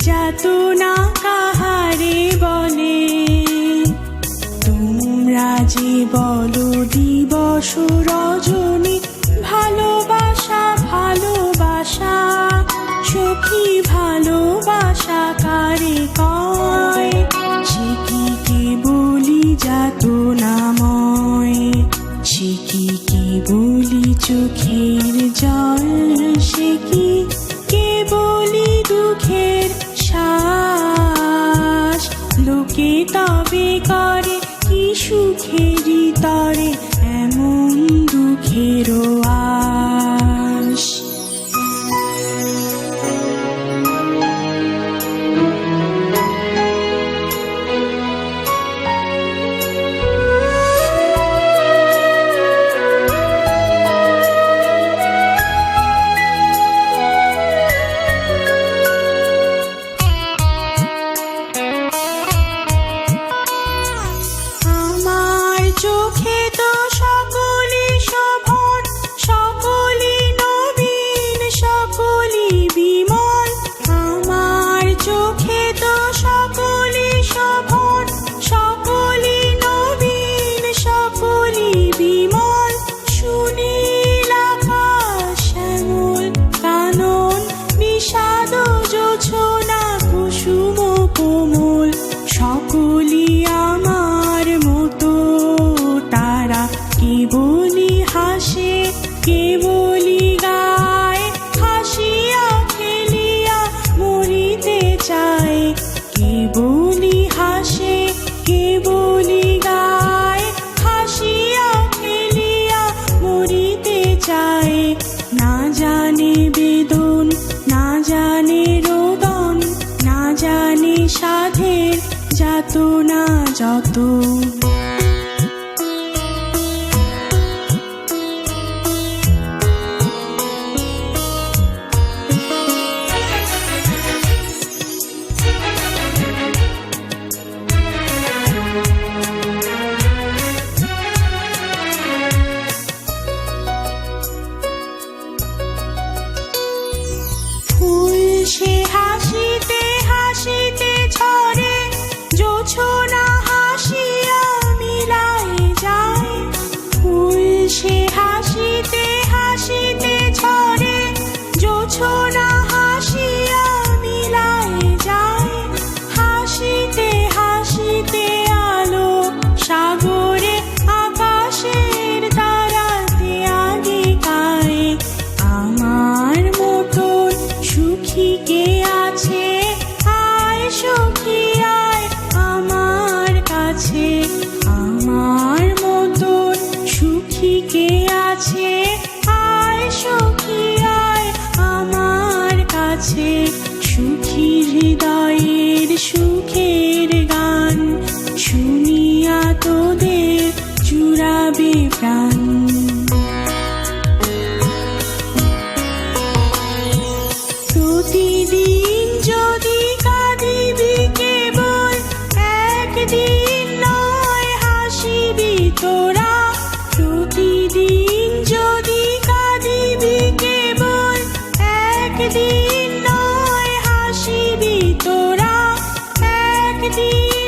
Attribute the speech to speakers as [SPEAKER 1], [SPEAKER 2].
[SPEAKER 1] যাতনা কাহারে বলে। তোমরা যে বলো দিবস রজনী, ভালোবাসা ভালোবাসা, সখী ভালোবাসা কারে কয়? সে কি কেবলি যাতনাময়, সে কি কেবলি চোখের জল, সে কি কেবলি দুঃখের শ্বাস? লোকে তবে করে কি সুখেরই তরে এমন দুঃখেরও আশ। চোখে তো সকলি শোভন, সকলি নবীন, সকলি বিমল। আমার চোখে তো সকলি শোভন, সকলি নবীন, সকলি বিমল। সুনীল আকাশ শ্যামল কানন, বিষাদ জোছনা কুসুম কোমল। সকলি আমার মতো তারা, কেবলি হাসে কেবলি গায়, হাসিয়া খেলিয়া মরিতে চায়। কেবলি হাসে কেবলি গায়, হাসিয়া খেলিয়া মরিতে চায়। না জানে বেদন, না জানে রোদন, না জানে সাধের যাতনা যত। ফুল সে হাসিতে হাসিতে ঝরে, জোছনা হাসিয়া মিলায় যায়। ফুল সে হাসিতে হাসিতে ঝরে, জোছনা হাসিয়া মিলায় যায়। হাসিতে হাসিতে আলো সাগরে, আকাশের তারাতে আগিকায়। আমার মতন সুখী কে আছে? আয় সখী আয় আমার কাছে। আমার মতন সুখী কে আছে? আয় সখী আয় আমার কাছে। সুখী হৃদয়ের সুখের গান শুনিয়া তোদের জুড়াবে প্রাণ। প্রতিদিন যদি কাঁদিবি কেবল, একদিন নয় হাসিবি তোরা। প্রতিদিন যদি কাঁদিবি কেবল, একদিন নয় হাসিবি তোরা। একদিন